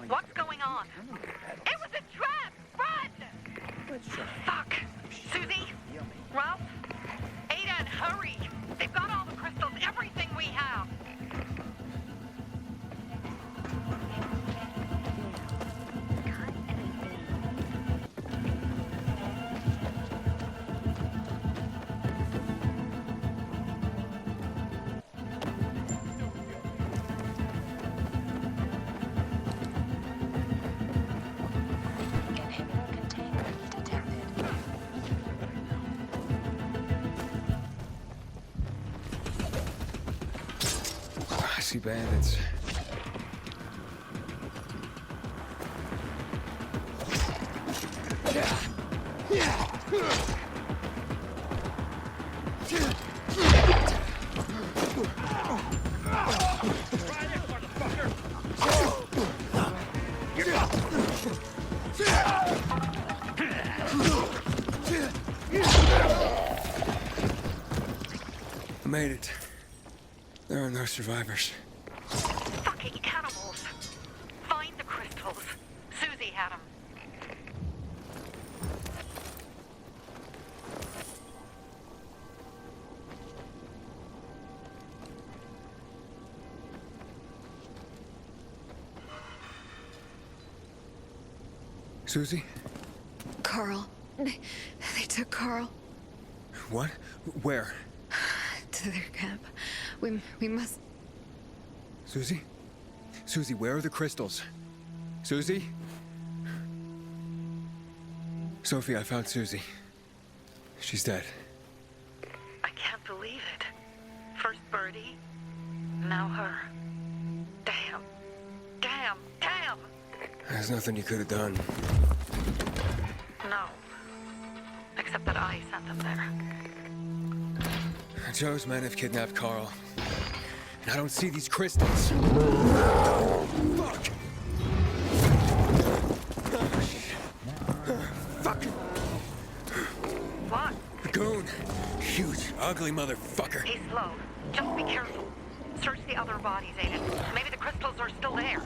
What's going on? It was a trap! Run! Fuck! Susie? Ralph? Aiden, hurry! They've got all the crystals, everything we have! I see bandits. I made it. There are no survivors. Fucking animals! Find the crystals. Susie had them. Susie? Carl. They took Carl What? Where? to their camp. We must... Susie? Susie, where are the crystals? Susie? Sophie, I found Susie. She's dead. I can't believe it. First Birdie, now her. Damn. Damn. Damn! There's nothing you could have done. No. Except that I sent them there. Joe's men have kidnapped Carl. And I don't see these crystals. Fuck! Fuck! What? The goon! Huge, ugly motherfucker. He's slow. Just be careful. Search the other bodies, Aiden. Maybe the crystals are still there.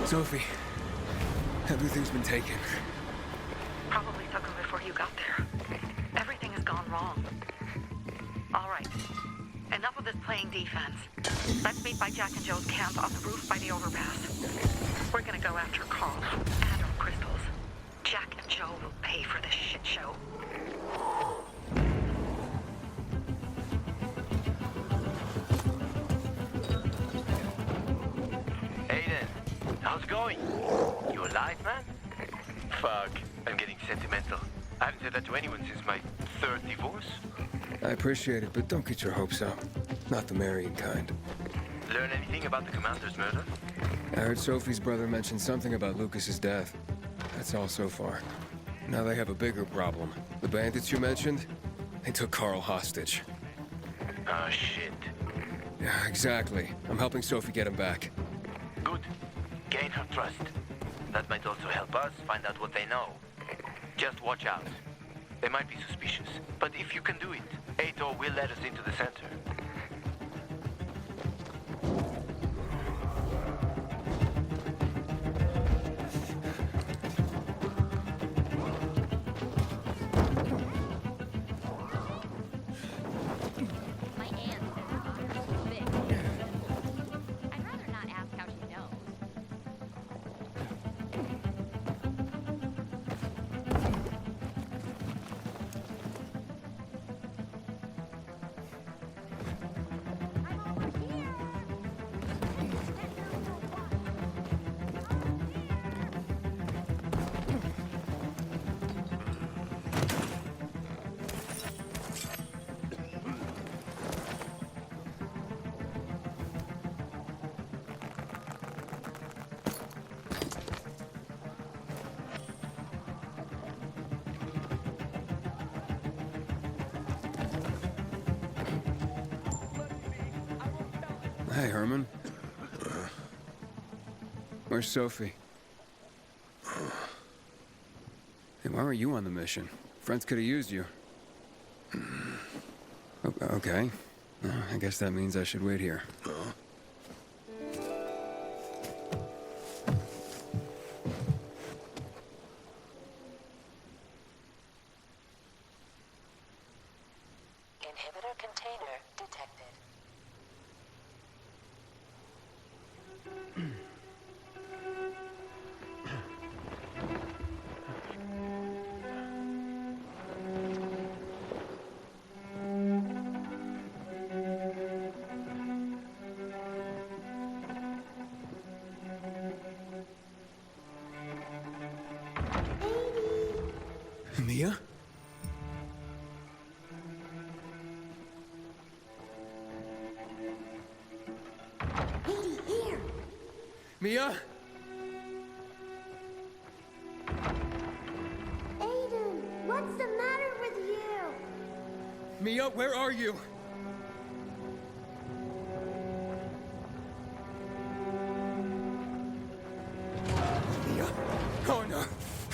Sophie, everything's been taken. Probably took them before you got there. Everything has gone wrong. All right. is playing defense. Let's meet by Jack and Joe's camp on the roof by the overpass. We're gonna go after Carl and our crystals. Jack and Joe will pay for this shit show. Aiden, how's it going? You alive, man? Fuck, I'm getting sentimental. I haven't said that to anyone since my third divorce. I appreciate it, but don't get your hopes up. Not the marrying kind. Learn anything about the commander's murder? I heard Sophie's brother mention something about Lucas's death. That's all so far. Now they have a bigger problem. The bandits you mentioned, they took Carl hostage. Ah, shit. Yeah, exactly. I'm helping Sophie get him back. Good. Gain her trust. That might also help us find out what they know. Just watch out. They might be suspicious. But if you can do it, Ato will let us into the center. My aunt says her daughter's big. I'd rather not ask how she knows. I'm over here. Hey, Herman. Where's Sophie? Hey, why were you on the mission? Friends could have used you. Okay. I guess that means I should wait here. Inhibitor container detected. Mia? Mia? Aiden, what's the matter with you? Mia, where are you? Mia? Oh, no.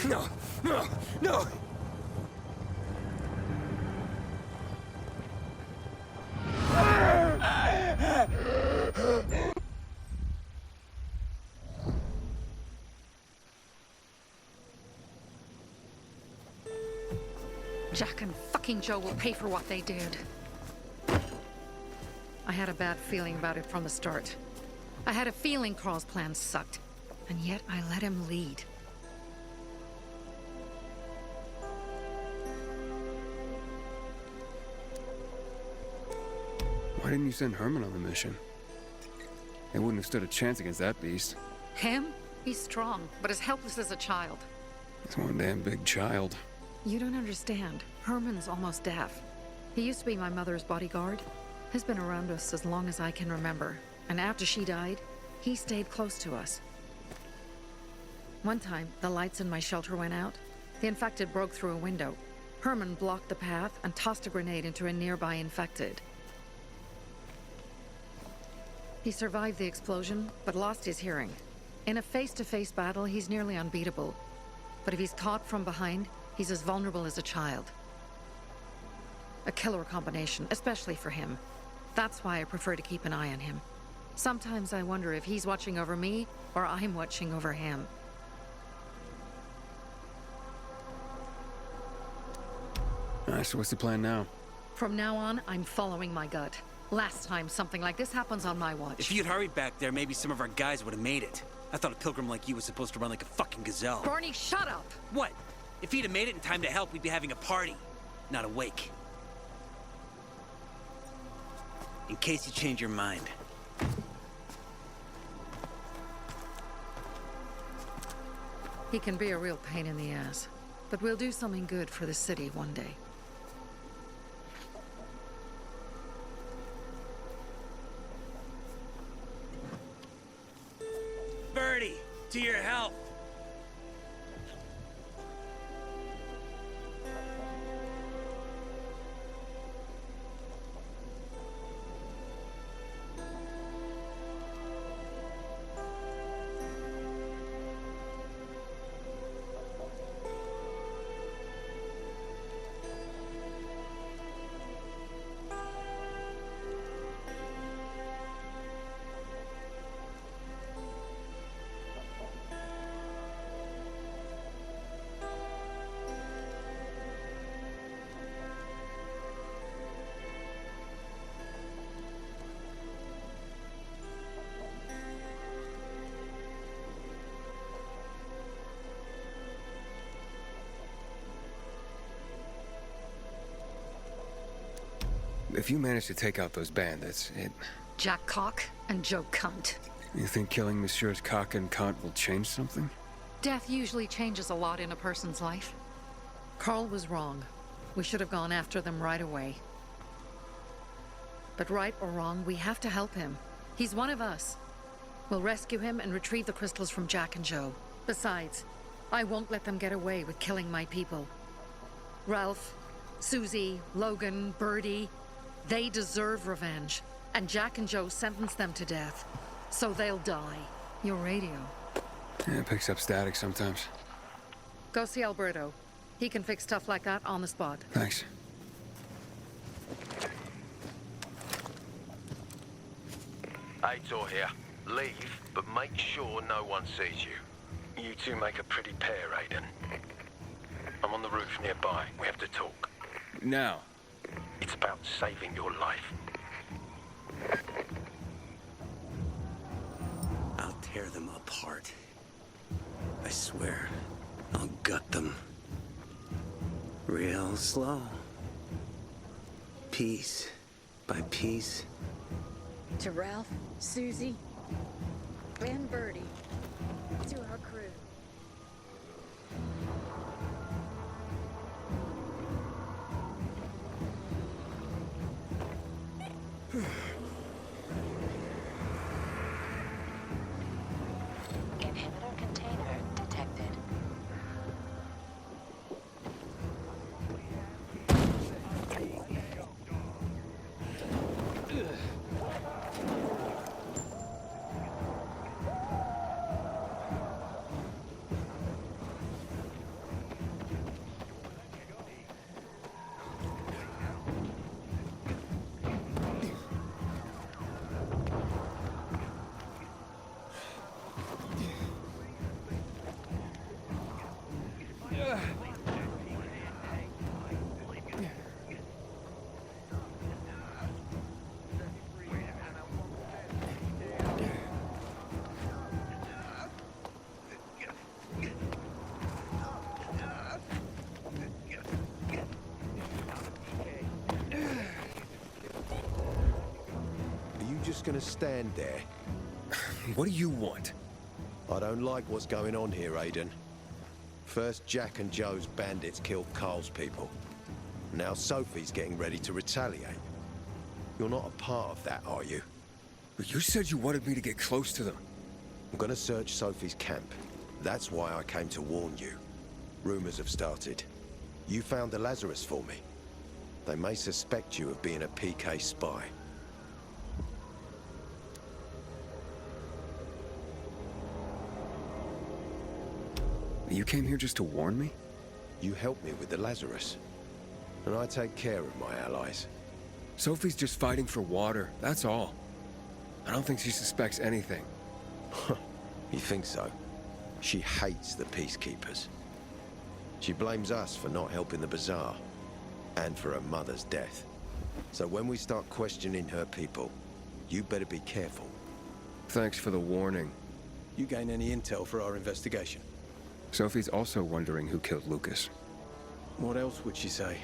No. No. No. Jack and fucking Joe will pay for what they did. I had a bad feeling about it from the start. I had a feeling Carl's plan sucked, and yet I let him lead. Why didn't you send Herman on the mission? They wouldn't have stood a chance against that beast. Him? He's strong, but as helpless as a child. He's one damn big child. You don't understand. Herman's almost deaf. He used to be my mother's bodyguard. He's been around us as long as I can remember. And after she died, he stayed close to us. One time, the lights in my shelter went out. The infected broke through a window. Herman blocked the path and tossed a grenade into a nearby infected. He survived the explosion, but lost his hearing. In a face-to-face battle, he's nearly unbeatable. But if he's caught from behind, he's as vulnerable as a child. A killer combination, especially for him. That's why I prefer to keep an eye on him. Sometimes I wonder if he's watching over me, or I'm watching over him. So what's the plan now? From now on, I'm following my gut. Last time something like this happens on my watch. If you'd hurried back there, maybe some of our guys would have made it. I thought a pilgrim like you was supposed to run like a fucking gazelle. Barney, shut up! What? If he'd have made it in time to help, we'd be having a party, not a wake. In case you change your mind. He can be a real pain in the ass, but we'll do something good for the city one day. Birdie, to your health. If you manage to take out those bandits, Jack Cock and Joe Cunt. You think killing Messieurs Cock and Cunt will change something? Death usually changes a lot in a person's life. Carl was wrong. We should have gone after them right away. But right or wrong, we have to help him. He's one of us. We'll rescue him and retrieve the crystals from Jack and Joe. Besides, I won't let them get away with killing my people. Ralph, Susie, Logan, Birdie, they deserve revenge. And Jack and Joe sentenced them to death. So they'll die. Your radio. Yeah, it picks up static sometimes. Go see Alberto. He can fix stuff like that on the spot. Thanks. Aitor here. Leave, but make sure no one sees you. You two make a pretty pair, Aiden. I'm on the roof nearby. We have to talk. Now. It's about saving your life. I'll tear them apart. I swear, I'll gut them. Real slow. Piece by piece. To Ralph, Susie, and Birdie. To our crew. Inhibitor container detected. Just gonna stand there? What do you want? I don't like what's going on here, Aiden. First, Jack and Joe's bandits killed Carl's people. Now Sophie's getting ready to retaliate. You're not a part of that, are you? You said you wanted me to get close to them. I'm gonna search Sophie's camp. That's why I came to warn you. Rumors have started. You found the Lazarus for me. They may suspect you of being a PK spy. You came here just to warn me? You helped me with the Lazarus. And I take care of my allies. Sophie's just fighting for water, that's all. I don't think she suspects anything. You think so? She hates the Peacekeepers. She blames us for not helping the Bazaar. And for her mother's death. So when we start questioning her people, you better be careful. Thanks for the warning. You gain any intel for our investigation? Sophie's also wondering who killed Lucas. What else would she say?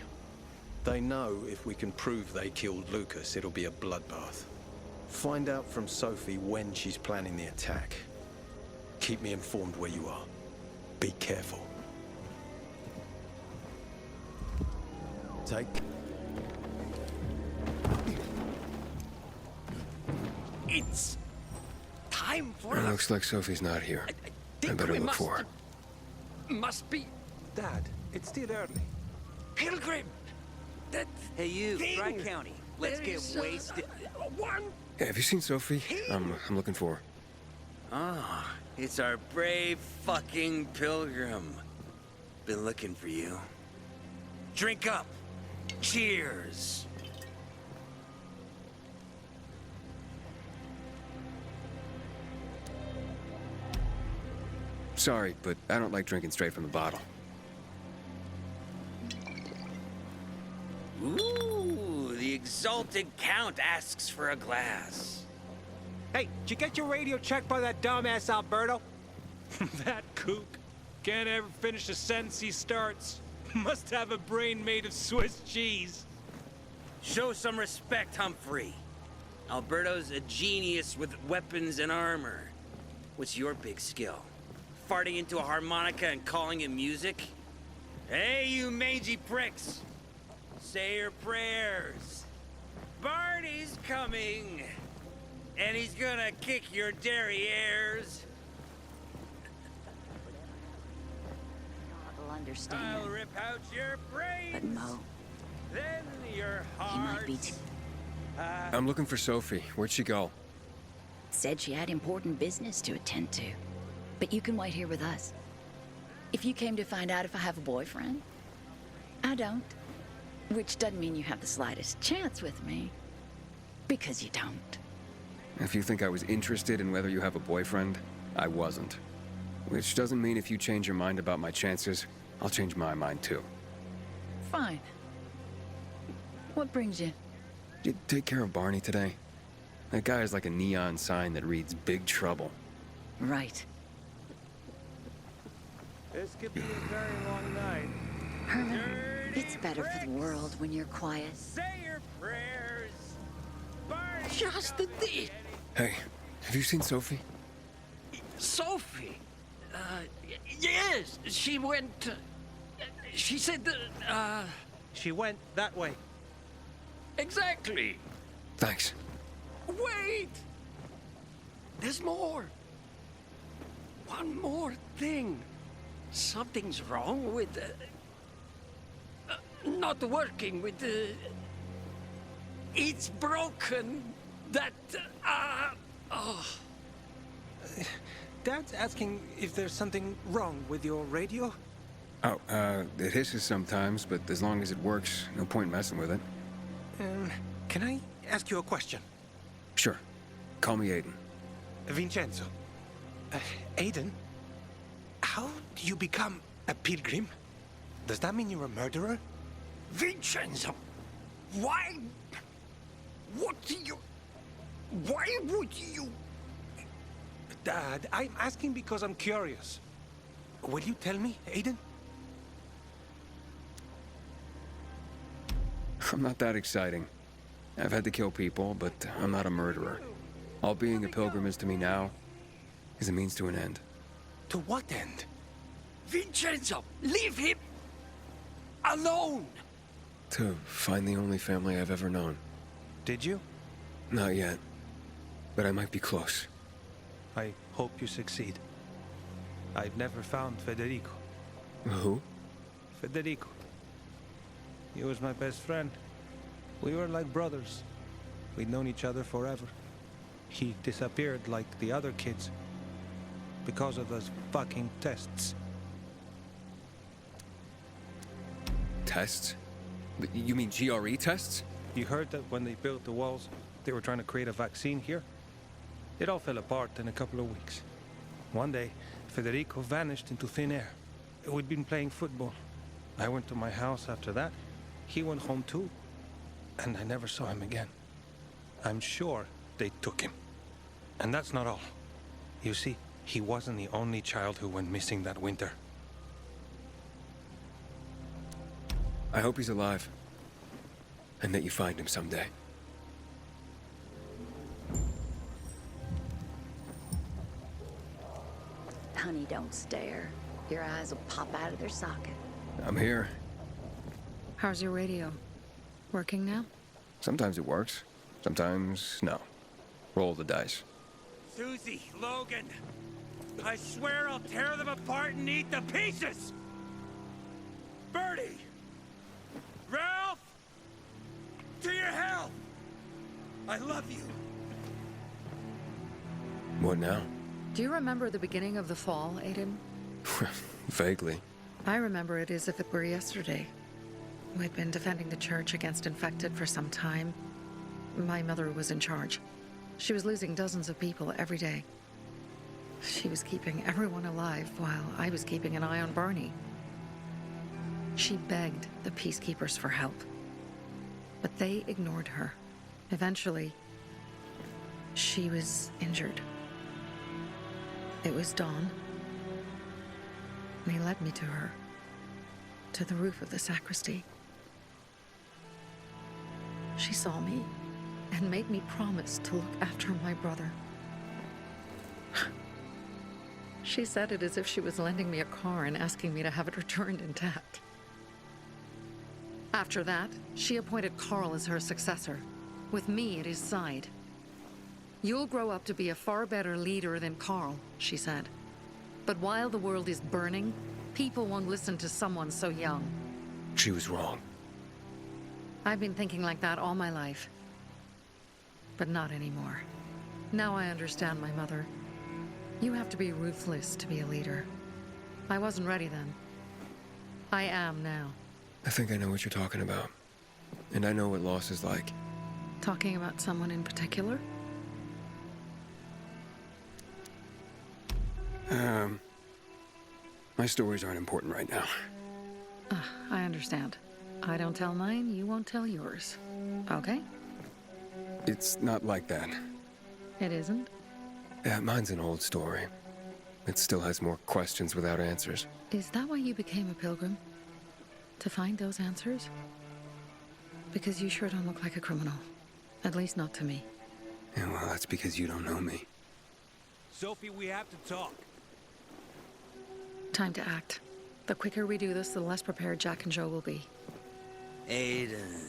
They know if we can prove they killed Lucas, it'll be a bloodbath. Find out from Sophie when she's planning the attack. Keep me informed where you are. Be careful. Take... It's time for It looks like Sophie's not here. I better look for her. Must be Dad, it's still early. Pilgrim. That Hey, you, thing. Tri-County. Let's get wasted. One. Hey, have you seen Sophie? I'm looking for her. Ah, it's our brave fucking Pilgrim. Been looking for you. Drink up. Cheers. Sorry, but I don't like drinking straight from the bottle. Ooh, the exalted Count asks for a glass. Hey, did you get your radio checked by that dumbass Alberto? That kook. Can't ever finish a sentence he starts. Must have a brain made of Swiss cheese. Show some respect, Humphrey. Alberto's a genius with weapons and armor. What's your big skill? Farting into a harmonica and calling it music? Hey, you mangy pricks! Say your prayers. Barney's coming! And he's gonna kick your derrieres. I'll understand. I'll rip out your brains. But Mo, Then your he might be heart. I'm looking for Sophie. Where'd she go? said she had important business to attend to. But you can wait here with us. If you came to find out if I have a boyfriend, I don't. Which doesn't mean you have the slightest chance with me. Because you don't. If you think I was interested in whether you have a boyfriend, I wasn't. Which doesn't mean if you change your mind about my chances, I'll change my mind too. Fine. What brings you? Did you take care of Barney today? That guy is like a neon sign that reads Big Trouble. Right. This could be a very long night. Herman, it's better for the world when you're quiet. Say your prayers. Barney. Just the thing. Hey, have you seen Sophie? Sophie. Yes, she went. She said that. She went that way. Exactly. Thanks. Wait. There's more. One more thing. Something's wrong with not working with it's broken. That Dad's asking if there's something wrong with your radio? Oh, it hisses sometimes, but as long as it works, no point messing with it. Can I ask you a question? Sure. Call me Aiden. Vincenzo. Aiden? How do you become a pilgrim? Does that mean you're a murderer? Vincenzo. Why? What do you? Why would you? Dad, I'm asking because I'm curious. Will you tell me, Aiden? I'm not that exciting. I've had to kill people, but I'm not a murderer. All being a pilgrim is to me now is a means to an end. To what end? Vincenzo, leave him alone. To find the only family I've ever known. Did you? Not yet. But I might be close. I hope you succeed. I've never found Federico. Who? Federico. He was my best friend. We were like brothers. We'd known each other forever. He disappeared like the other kids. Because of those fucking tests. Tests? You mean GRE tests? You heard that when they built the walls, they were trying to create a vaccine here? It all fell apart in a couple of weeks. One day, Federico vanished into thin air. We'd been playing football. I went to my house after that. He went home too. and I never saw him again. I'm sure they took him. And that's not all. You see, he wasn't the only child who went missing that winter. I hope he's alive. And that you find him someday. Honey, don't stare. Your eyes will pop out of their socket. I'm here. How's your radio? Working now? Sometimes it works. Sometimes, no. Roll the dice. Susie, Logan, I swear I'll tear them apart and eat the pieces! Bertie! Ralph! To your health! I love you. What now? Do you remember the beginning of the fall, Aiden? Vaguely. I remember it as if it were yesterday. We'd been defending the church against infected for some time. My mother was in charge. She was losing dozens of people every day. She was keeping everyone alive while I was keeping an eye on Barney. She begged the peacekeepers for help, but they ignored her. Eventually, she was injured. It was dawn, and he led me to her, to the roof of the sacristy. She saw me and made me promise to look after my brother. She said it as if she was lending me a car and asking me to have it returned intact. After that, she appointed Carl as her successor, with me at his side. You'll grow up to be a far better leader than Carl, she said. But while the world is burning, people won't listen to someone so young. She was wrong. I've been thinking like that all my life. But not anymore. Now I understand my mother. You have to be ruthless to be a leader. I wasn't ready then. I am now. I think I know what you're talking about. And I know what loss is like. Talking about someone in particular? My stories aren't important right now. I understand. I don't tell mine, you won't tell yours. Okay? It's not like that. It isn't? Yeah, mine's an old story. It still has more questions without answers. Is that why you became a pilgrim? To find those answers? Because you sure don't look like a criminal. At least not to me. Yeah, well, that's because you don't know me. Sophie, we have to talk. Time to act. The quicker we do this, the less prepared Jack and Joe will be. Aiden.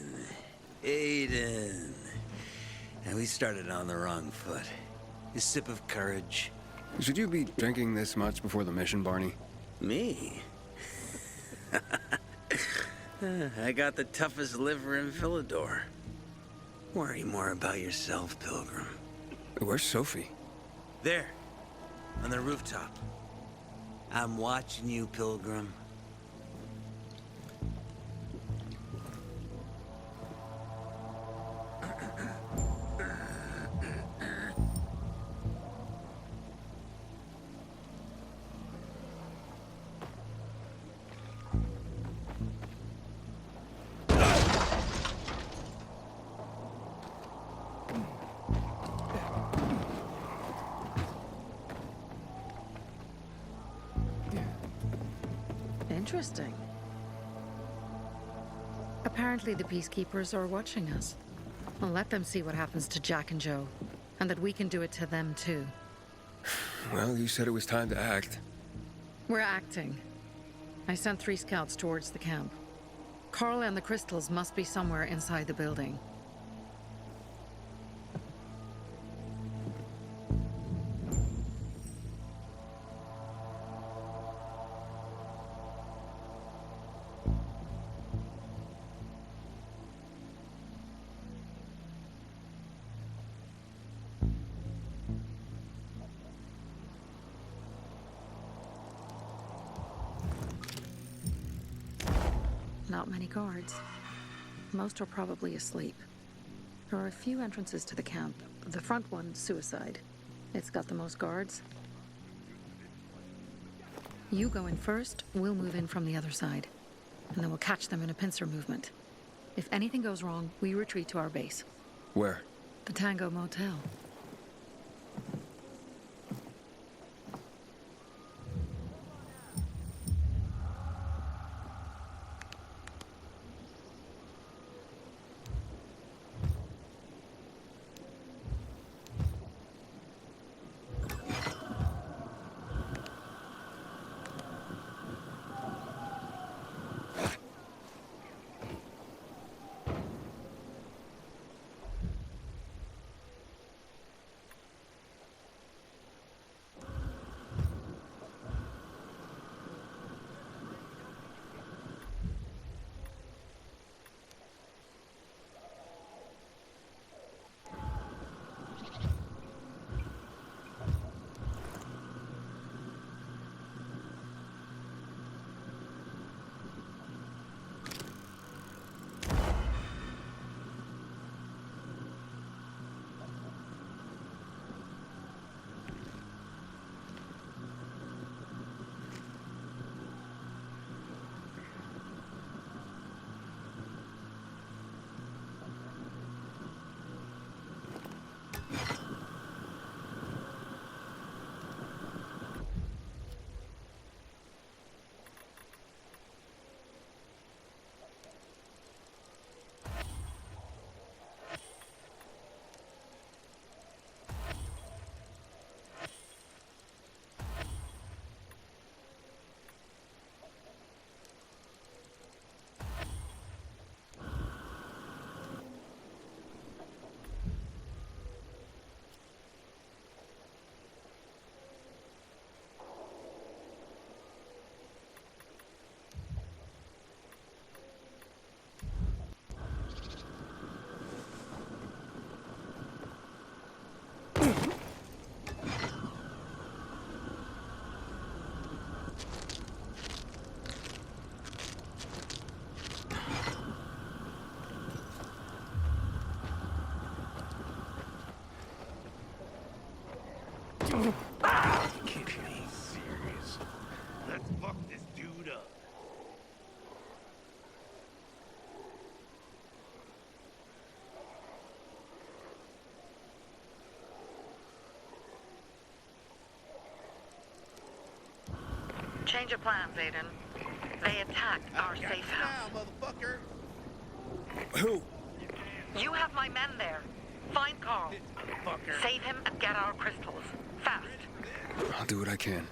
And we started on the wrong foot. A sip of courage. Should you be drinking this much before the mission, Barney? Me? I got the toughest liver in Villador. Worry more about yourself, Pilgrim. Where's Sophie? There, on the rooftop. I'm watching you, Pilgrim. Interesting. Apparently the peacekeepers are watching us. Well, let them see what happens to Jack and Joe, and that we can do it to them too. Well, you said it was time to act. We're acting. I sent 3 scouts towards the camp. Carl and the crystals must be somewhere inside the building. Not many guards. Most are probably asleep. There are a few entrances to the camp. The front one, suicide. It's got the most guards. You go in first, we'll move in from the other side. And then we'll catch them in a pincer movement. If anything goes wrong, we retreat to our base. Where? The Tango Motel. Can't be serious. Let's fuck this dude up. Change of plans, Aiden. They attacked our safe house. Motherfucker. Who? You have my men there. Find Carl. Save him and get our crystals. Fast. I'll do what I can.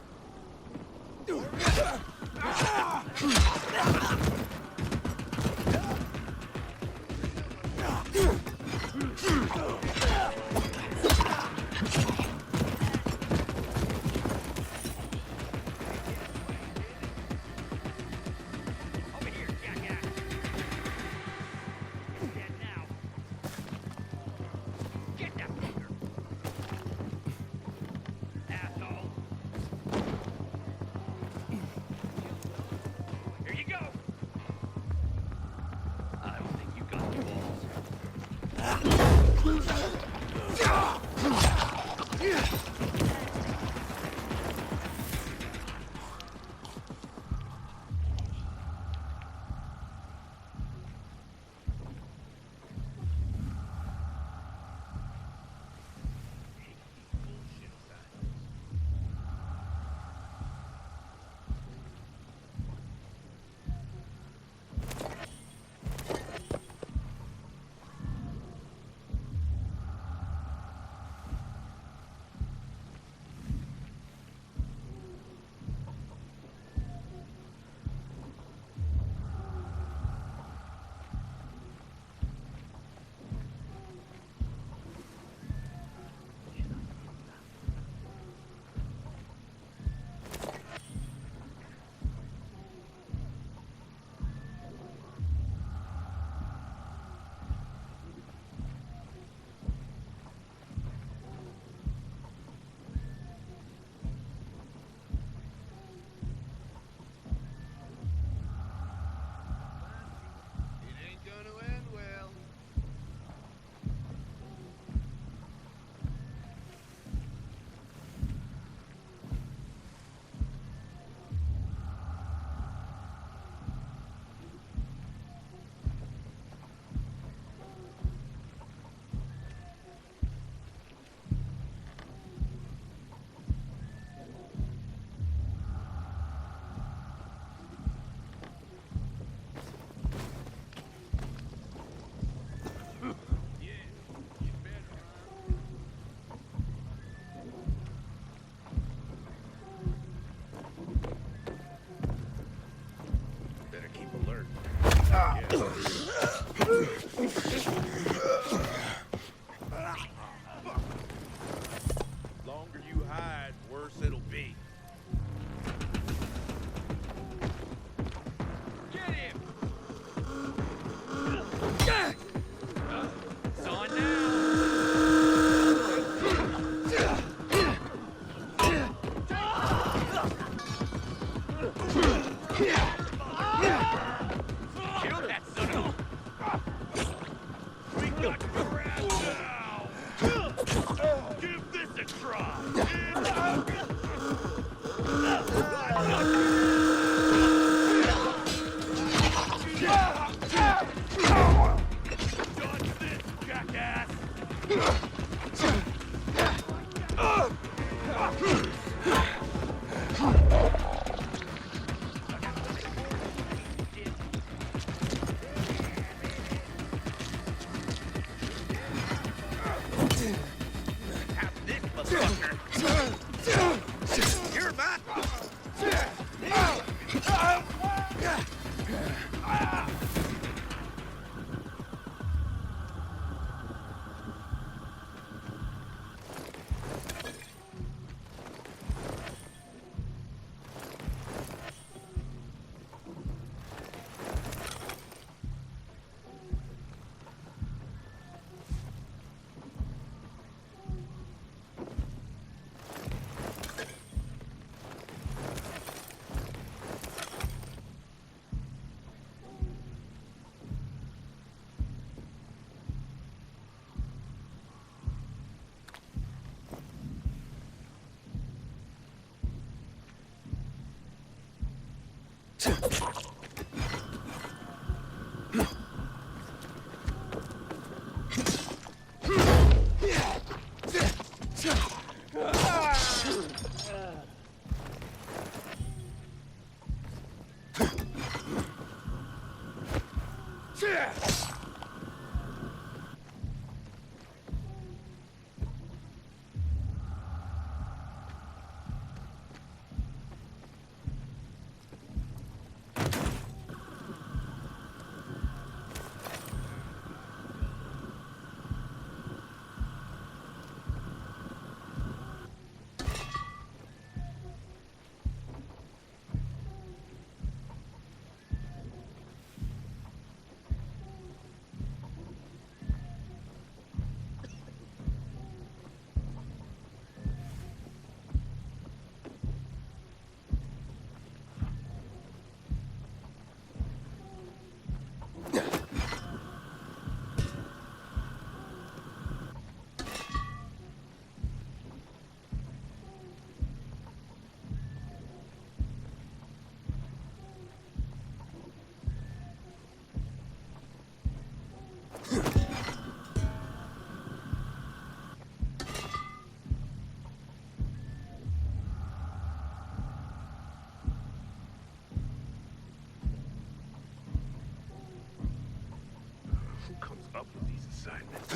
Who comes up with these assignments?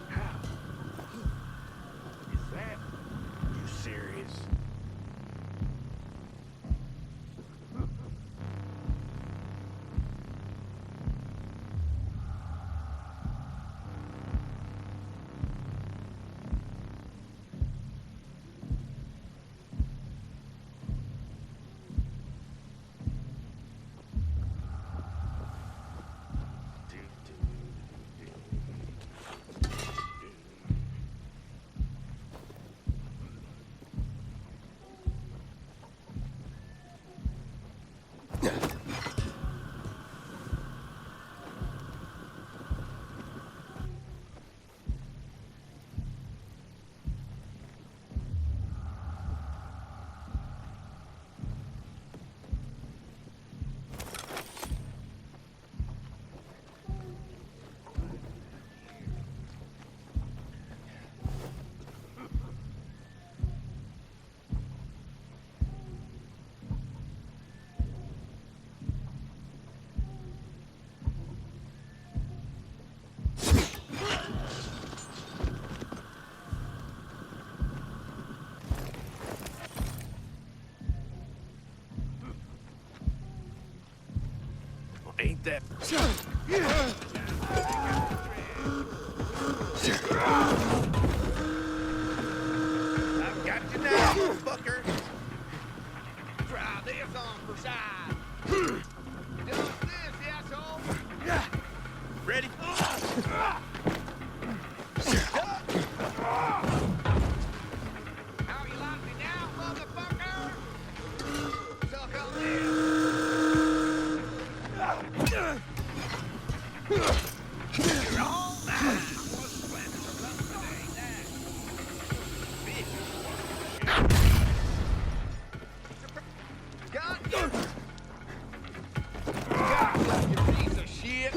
How? Is that? You serious? Ain't that... I've got you now, fucker. Try this on for size. Just this, asshole. Ready? How you like me now, motherfucker? Suck on this. You're all mine. What's the plan for lunch today? God, you piece of shit.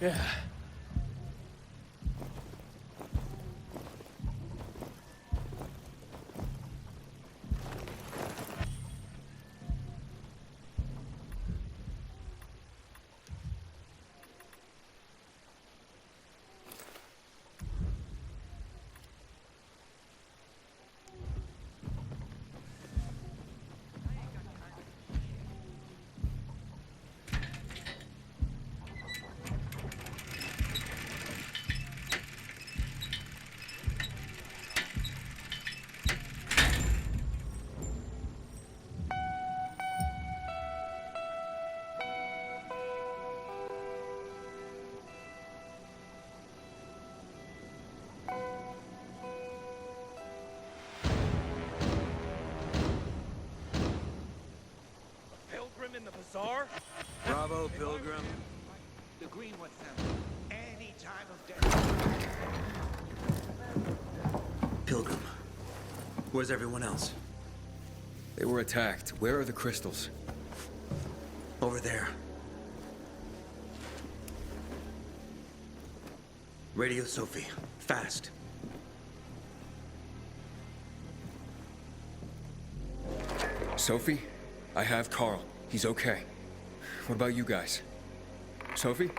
Yeah. Pilgrim in the bazaar? Bravo, Pilgrim. The Greenwood family. Any time of day. Pilgrim. Where's everyone else? They were attacked. Where are the crystals? Over there. Radio Sophie. Fast. Sophie? I have Carl. He's okay. What about you guys? Sophie?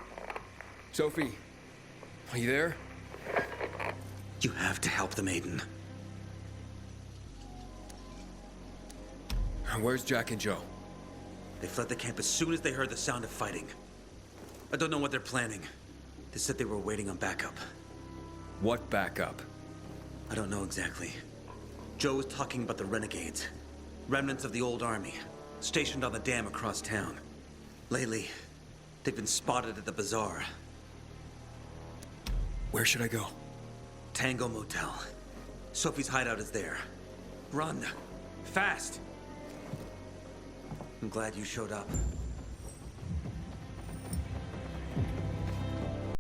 Sophie? Are you there? You have to help the maiden. Where's Jack and Joe? They fled the camp as soon as they heard the sound of fighting. I don't know what they're planning. They said they were waiting on backup. What backup? I don't know exactly. Joe was talking about the renegades. Remnants of the old army, stationed on the dam across town. Lately, they've been spotted at the bazaar. Where should I go? Tango Motel. Sophie's hideout is there. Run. Fast. I'm glad you showed up.